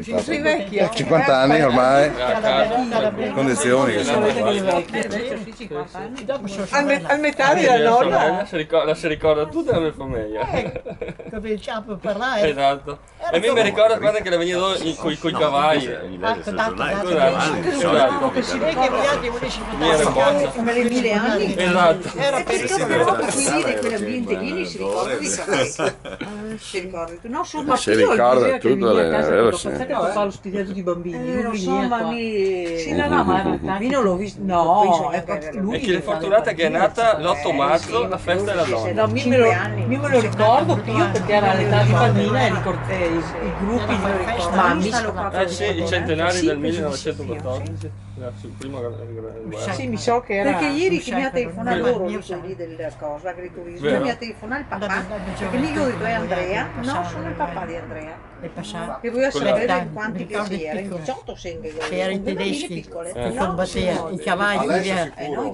Sei vecchia. 50 anni ormai, condizioni che sono qua. Al metà della nonna. La si ricorda tutta la mia famiglia. Cominciamo a parlare. Esatto. E mi ricorda quando che la veniva con i cavalli. Come si vede che gli altri Mi era in boccia. Come le 1000 anni. Esatto. Era pericoloso, quindi di quell'ambiente lì si ricorda di si ricorda. No, sono Si ricorda tutto, vero? Pensate che fa lo studiato di bambini, non lo so, ma mi... Sì, no, ma io non l'ho visto, no, è E chi è fortunata che è nata l'8 marzo, la festa della donna. No, io me lo ricordo più perché era l'età di bambina e i gruppi me lo ricordo. Eh sì, i centenari del 1914. Il primo Sì, mi so che era... Perché ieri che mi ha telefonato loro lì della cosa, agriturismo, mi ha telefonato il papà, perché lì io ho detto è Andrea, no, sono il papà di Andrea. Che voleva sapere quanti che si era, in 18 sembra. Che erano i tedeschi che combattevano, i cavalli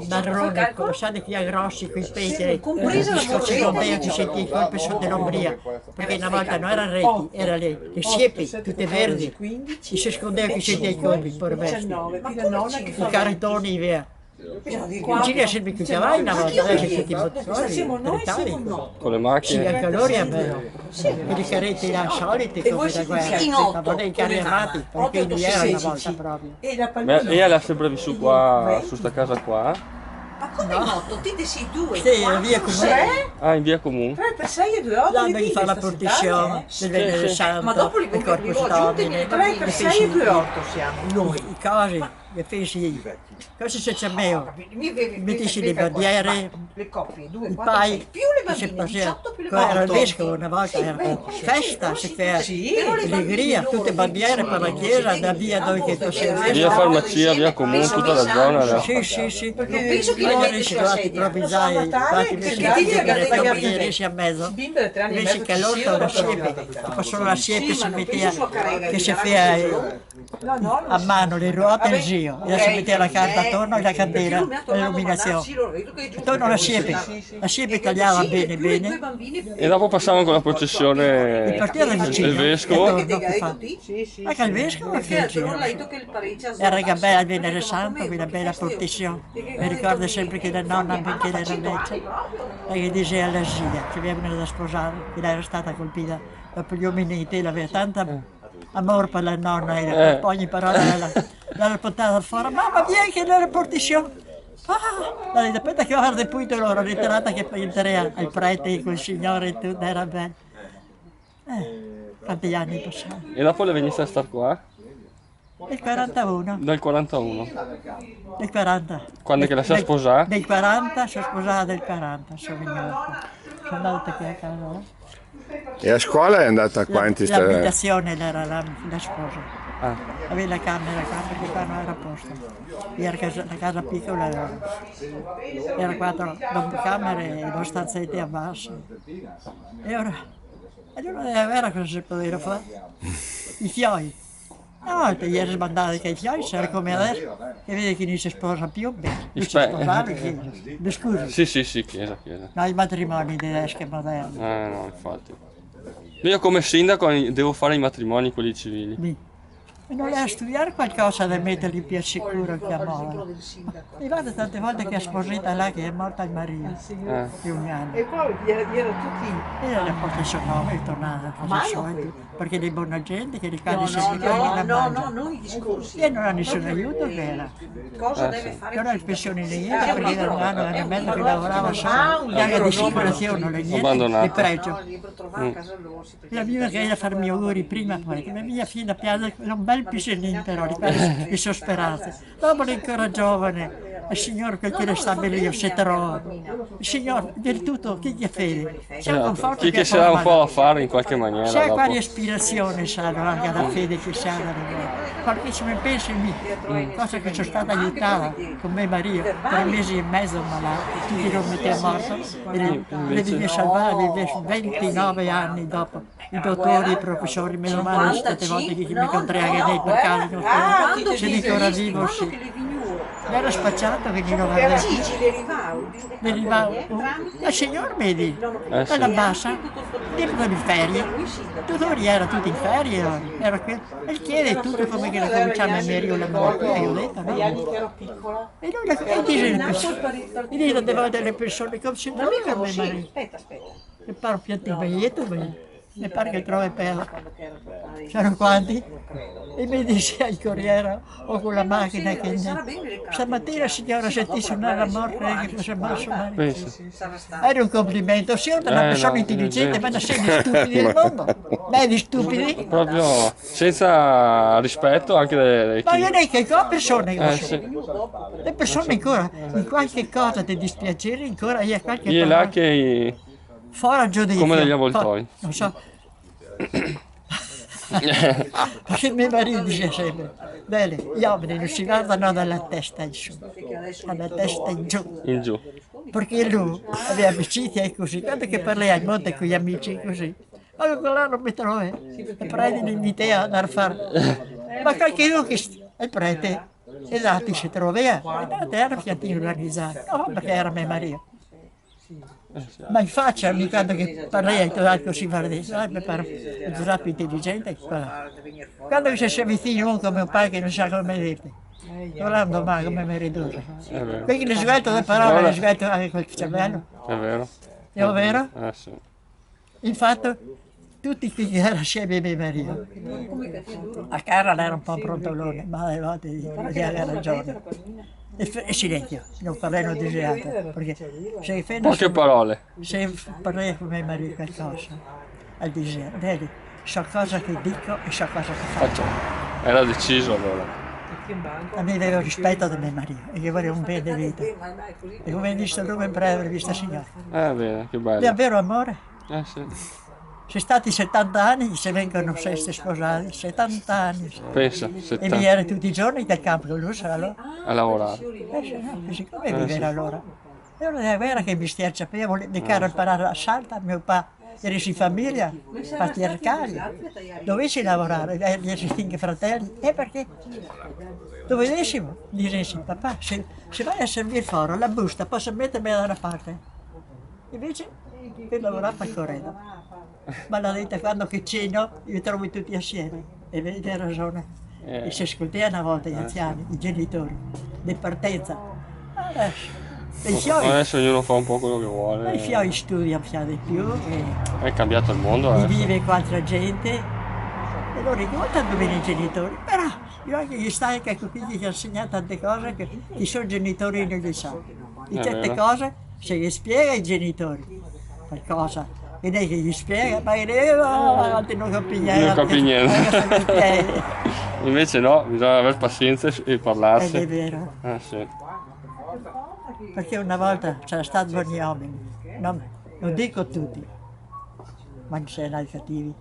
marroni, conosciate che grossi, quei petri, compresa la ci scondevano, ci senti i colpi sotto dell'ombria, perché una volta non erano reti, erano le siepi, tutte verdi, e si scondevano che senti i colpi, per vesti, i cartoni via. In Cina sempre più cavalli una volta, adesso siete i motori, con le sì, macchine. anche loro avevano, per i carretti là soliti come da guerra, non i carri armati, perché lì era una volta proprio. E l'ha sempre vissuto qua, su sta casa qua? Ma come in 8? Ti sei 2? Sì, in via comune. Ah, in via comune? 3 per 6 e 2 8. Là devi fare la processione del Venere Santo, Ma dopo li il Corpus aggiunti 3 per 6 e 2 8 siamo. Noi, i cosi, le feci, cosa se c'è meo? Mettici le bandiere, le coppie, 2, i 4, pai, 6, più le bambine, 18 più le era il bambine. vescovo una volta, era festa, si fa allegria, tutte bandiere per la chiesa, da via dove che tu sei. Via farmacia, via comune, tutta la zona. Sì, sì, sì, Non penso che non le riesci mette la a sedia. improvvisare, infatti mi Perché ti sembra dice che che le le riesci a mezzo. bimbe da 3 anni e Invece mezzo che ci l'orto siano, la sono siepe, fa solo la siepe, si metteva, che si fa a mano le ruote e il giro, e si metteva la carta attorno e la candela, l'illuminazione. Attorno alla siepe tagliava bene bene, E dopo passavano con la processione partiva da vicino, del vescovo. anche il vescovo fa il giro. Era che bella il Venere Santo, quella bella processione. Mi ricordo sempre che la nonna perché era invece, che diceva alla Gilia, che avevano da sposare, che era stata colpita dopo gli ominiti, aveva tanta amore per la nonna e per ogni parola l'ha portata fuori. Mamma vieni che era processione! Ah, aspetta che guarda poi loro, ritirata che poi entrerà al prete con il signore e tutto, era bello. Quanti anni passano? E dopo le venisse a star qua? Del 41. Dal 41. Del 40. Quando è che la si è sposata? Del 40, si è sposata del 40, sono venuta. Sono andata qui a casa. E a scuola è andata a quanti? L'abitazione era la sposa. Ah. Aveva la camera perché qua non era posto. Era la casa piccola, era 4 camere e 2 stanzette a basso. E ora era cosa si poteva fare. I fioi. Una volta gli era sbandato che i fioi, c'era come adesso, che vede che non si sposa più, bene. Non si sposava, chiesa. Scusi. Sì, chiesa. No, i matrimoni tedeschi moderni. No, infatti. Io come sindaco devo fare i matrimoni, quelli civili. Lì. E non è a studiare qualcosa da metterli più al sicuro che a moda. Mi vado tante volte che è sposata là che è morta il marito, di un anno. E poi erano tutti... E le porte sono ritornate a fare i soldi, perché dei buona gente che li cade sempre che non i discorsi. e non ha nessun aiuto che era. Cosa deve fare? Non ha il pensione niente, perché era un anno e mezzo che lavorava solo, paga di assicurazione, non è niente, di pregio. La mia che era a farmi auguri prima, poi, che la mia figlia piange, era un bel piscinin però, di sono sperate. Dopo è ancora giovane, il Signore quel che le stabiliva, si trova. Il Signore, del tutto, chi gli fede? Chi che sarà un po' da fare in qualche maniera. Sai Dopo. quali aspirazioni sanno anche la fede che si ha da perché se mi pensi cosa che sono stata aiutata con mio marito 3 mesi e mezzo malato, tutti lo metteva morto e le devi salvare 29 anni dopo. I dottori, i professori, meno male tutte le volte che mi incontravo anche lei per caso, se dico ora vivo sì. era spacciato che non aveva. Gigi Veniva la signora vedi, quella bassa, tempo di ferie, tutti era tutti in ferie, era e chiede tutto come che la cominciamo a merire la morte, io ho detto, no? E lui dice le persone, e dice delle persone come se non è come marito. Aspetta. E pare piatti biglietto, mi pare che trovi per c'erano quanti e mi dice al corriere o con la macchina che stamattina signora sentì suonare la morte che fosse morto marito. Era un complimento, sì, una persona intelligente, ma non sei di stupidi del mondo, beh di stupidi. Proprio senza rispetto anche delle Ma io dico che qua persone le persone ancora in qualche cosa di dispiacere ancora hai qualche io là che fuori giudizio. come degli avvoltoi. Non so. Perché mio marito dice sempre, bene, gli uomini non si guardano dalla testa in su, dalla testa in giù. In giù. Perché lui aveva amicizie così, quando che parlai al monte con gli amici così, ma quello non mi trovo, e prendi l'invito ad andare a fare. Ma qualcuno che il prete, esatto, si trova, era fiatino organizzato, no, perché era mio marito. Ma in faccia ogni tanto che parlai al così guarda, mi pare più intelligente che quello. Quando si avvicina uno come un padre che non sa come dirti, parlando mai come mi ridurre. Perché le svelto le parole, le svelto anche col cervello. È vero. È vero? Sì. Infatti tutti qui erano assieme a mio marito. A Carla era un po' brontolone, ma alle volte aveva ragione. E silenzio, non parlerò desiderato, perché se poche parole. Se parlerò con mio marito qualcosa, al desiderio, vedi, so cosa che dico e so cosa che faccio. Era deciso allora. A me avevo rispetto del mio marito e che volevo un bene di vita. E come hai visto lui in breve, hai visto signore. Bene, che bello. È vero amore? Sì. Sono stati 70 anni, se vengono sesti sposati, 70 anni. Pensa, E 70. viene tutti i giorni dal campo con lui, allora. A lavorare. Come vivere allora? E allora è vero che mi stia sapevo, di cara imparare a salta, mio papà era in famiglia, patriarcali, dovessi lavorare, gli cinque fratelli, e perché? Dovessimo, dicessi, papà, se vai a servire fuori, la busta, posso mettermi da una parte. Invece, per lavorare per correre. Ma l'ha detto quando che ceno, li trovo tutti assieme, e vedi, ha ragione. E si ascoltava una volta gli anziani, i genitori, di partenza. Adesso ognuno fa un po' quello che vuole. I fioi studiano di più. È cambiato il mondo. Vive con altra gente e non ricordano bene i genitori. Però io anche gli stai che figli che insegna tante cose che i suoi genitori non gli sanno. Di certe cose se gli spiega ai genitori qualcosa. E lei che gli spiega, ma non capisce niente. Invece no, bisogna avere pazienza e parlarsi. È vero. Sì. Perché una volta c'era stato buoni uomini, non dico tutti, ma non c'erano cattivi,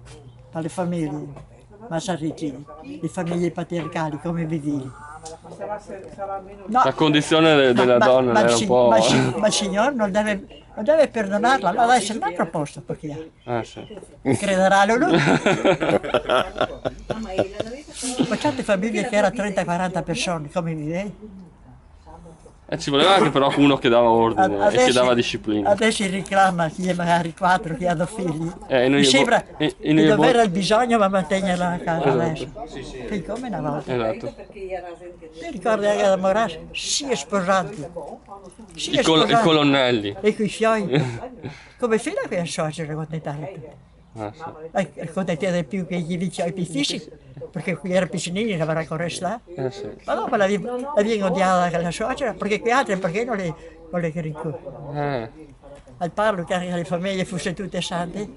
ma le famiglie, ma sarricini, le famiglie patriarcali come vivivi. No, la condizione della donna era un po'. Ma il Signore non deve perdonarla, la deve essere un altro posto perché sì. Crederà lui. Ma certe famiglie che erano 30-40 persone, come vivevi? Ci voleva anche però uno che dava ordine e che dava disciplina. Adesso si reclama chi è magari 4 che hanno figli. Mi sembra di non avere il bisogno ma mantenerla a casa adesso. Sì, come una volta. Esatto. Ti ricordi anche da Moraes? Si è sposato. I colonnelli. E quei fioi. Come fino a che sorgere contentare. Contentare di più che gli dice ai fisici. Perché qui era piccinini, lavorava con resta. Sì. Ma dopo la viene odiata la suocera, perché qui altri perché non le ricordo. Al parlo che le famiglie fossero tutte sante,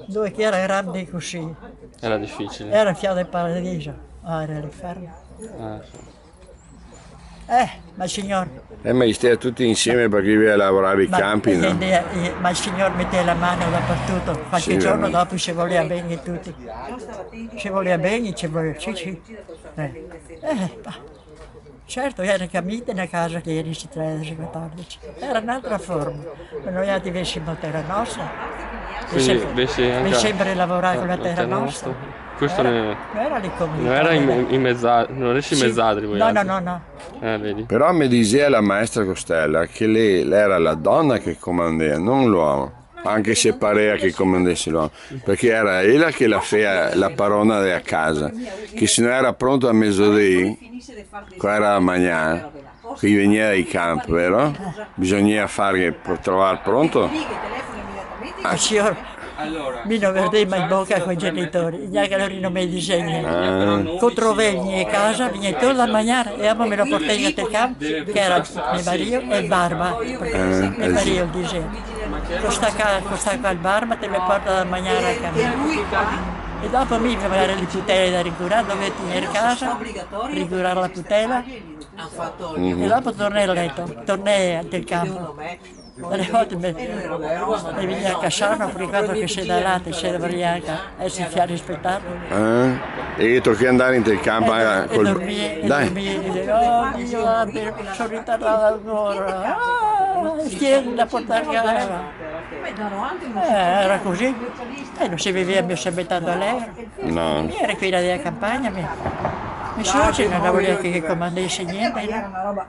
dove che era grande così. Era difficile. Era il fiato del paradiso, era l'inferno. Sì. Ma il Signore. Ma gli stai tutti insieme perché vive a lavorare i campi, no? Ma il Signore mette la mano dappertutto, qualche giorno dopo ci voleva bene tutti. Ci voleva bene, ci voleva. Sì. Certo, era camita una casa che era in 13-14, era un'altra forma, ma noi avessimo terra nostra, mi sembra lavorare con la terra nostra. Questo non era le comunità. non era in mezzadri, non riesci in mezzadri voi No, altri. no. Vedi. Però mi diceva la maestra Costella che lei era la donna che comandava, non l'uomo. Anche se pareva che comandasse l'uomo, perché era ella che la feia la parona a casa, che se non era pronto a mezzodì, qua era a mangiare, qui veniva ai campi, vero? Bisognava fare per trovare pronto. Mi non vedeva in bocca con i genitori, gli altri non mi disegnano. Controvegni a casa, viene tutto a mangiare e amo me lo portai nel campo, che era mio marito e il barba, perché mio marito diceva. Questa qua il barba te mi porta da mangiare a casa. E dopo mi avere le tutele da ricurare, dovevo tenere casa, ricurare la tutela. E dopo tornai a letto, tornai del campo. Delle volte mi veniva a Casciano, ricordo che sei da latte, sei da Variaca, e si fa rispettato. E tocchi andare in campo col... dormire, oh Dio, sono ritardato ancora, tieni da portare a casa. Era così, e non si viveva più sempre tanto all'euro. No. Era qui della campagna, mi suocero non voleva che comandasse niente, no?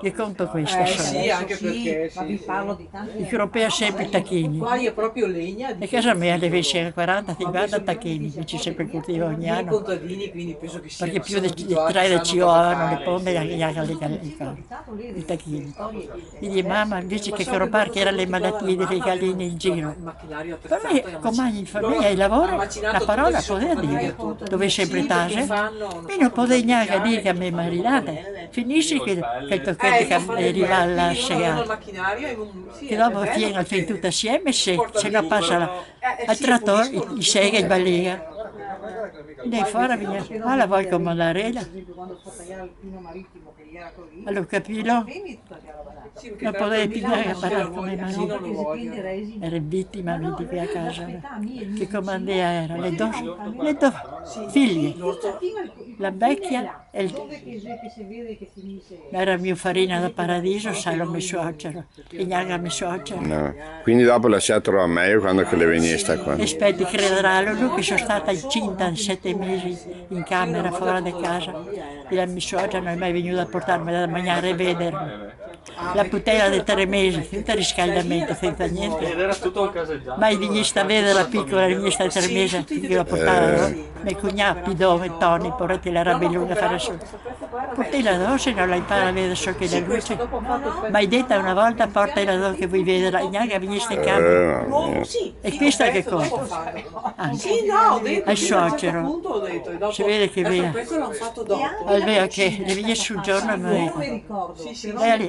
Che conto questo? Sì, anche perché vi parlo di tanti. I rompeva sempre i tacchini. Qua è proprio legna. E casa mia deve essere 40-50 tacchini, che ci sempre coltiva ogni anno. Contadini, quindi penso che sia. Perché più di 3 ci avevano le pompe e i tacchini. Quindi mamma invece che rompare che erano le malattie delle galline in giro. Per me, come in famiglia e lavoro, la parola poteva dire, dove sempre taglia. Io non potevo neanche dire che a me marinate. Finisce che il tocchetto che arriva alla segata. Che dopo tiene tutto assieme, se non passa al trattore, il sega e il balliga. Devi fare, ma la vuoi comandare? Allora capito? Non potevi pigliare a parlare come mano. Era vittima di qui a casa. Che comandea era? Le due figlie. La vecchia e era mio farina da paradiso, sai lo mio suocero. E neanche mio suocero. No. Quindi dopo lasciatelo a me quando che le veniva sta qua. Aspetti, crederà, lui che sono stata incinta 7 mesi in camera fuori di casa. E la mia suocera non è mai venuta a portarmi da mangiare e vedermi. La putela di 3 mesi, senza riscaldamento, senza niente. Ed era tutto un caseggiato. Ma venista a vedere la piccola, venista di 3 mesi, che la portava, mio cognato, Pidone e Toni, portati la rabelluna a fare su. Portela d'osso, non la impara a vedere so che è la luce. Ma hai detto una volta, portela d'osso che vuoi vedere, neanche veniste in campo. E questa che cosa? Sì, no, ho detto. Al suocero. Si vede che via. Questo l'hanno fatto dopo. Allora che le viene sul giorno e mi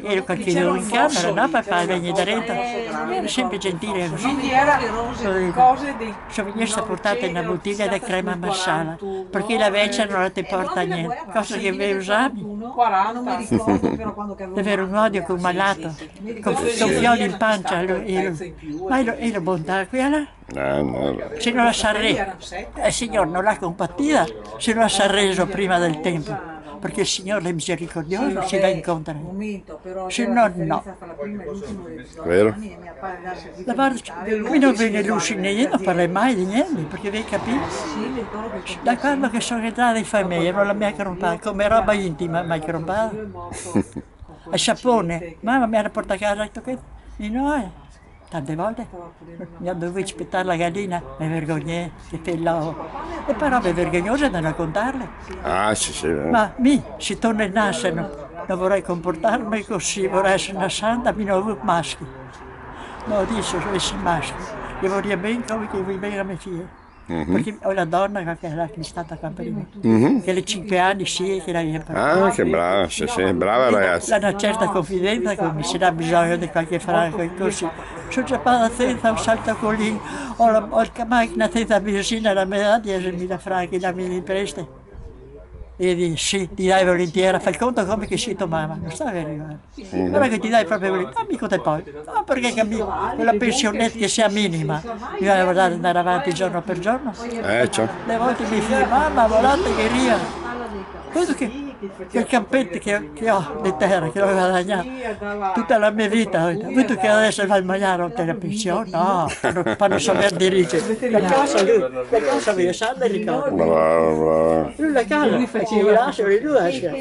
ero qualche giorno in camera, no papà, vieni da retta, era sempre gentile così. Quindi era le cose di... Sono venuta portata una bottiglia di crema marsala, perché la vecchia non ti porta niente, cosa che avevi usato. 40. Deve avere un odio con un malato, con fiori in pancia, ma era bontà quella? No. Se non la sa reso, il Signore non l'ha compattita, se non la sa reso prima del tempo. Perché il Signore è misericordioso, si va incontro. Se no, no. Vero? Qui non viene luce niente, non parla mai di niente, perché vi capite? Da quando che sono entrata in famiglia non l'ho mai crompata, come roba intima, mai crompata. Il sapone, mamma mi ha portato a casa e detto di noi. Tante volte mi ha dovuto aspettare la gallina, mi vergognai, che fellavo. E parole vergognose da raccontarle. Ah, sì. Ma se torna in nasce, non vorrei comportarmi così, vorrei essere una santa, mi non ho avuto maschi. Ma adesso sono essi maschi, io vorrei bene come che vuoi bene a mia figlia. Perché ho la donna che era stata qua prima, che alle 5 anni sì, che l'aveva imparato. Ah, che brava, sì, brava ragazza. Una certa confidenza che mi si dà bisogno di qualche franco e così. Sono già senza un saltacolino, ho la macchina senza benzina, la metà di 10.000 franchi da me li presti. E dici sì, ti dai volentieri, fai il conto come che sei tua mamma, non sta arrivando. Allora che ti dai proprio volentieri, amico te poi. No, perché quella pensionetta che sia minima, bisogna guardare andare avanti giorno per giorno. Ciao. Le volte mi figli, mamma, volate che ria. Vedo che quei campetti che ho di terra, che ho guadagnato tutta la mia vita. Ho visto che adesso vai a mangiare a la pensione? No, fanno saper dirigere. La cosa vi sa, ricordo. Bravo, bravo. Lui la casa, lui faceva i lasci, lui lascia.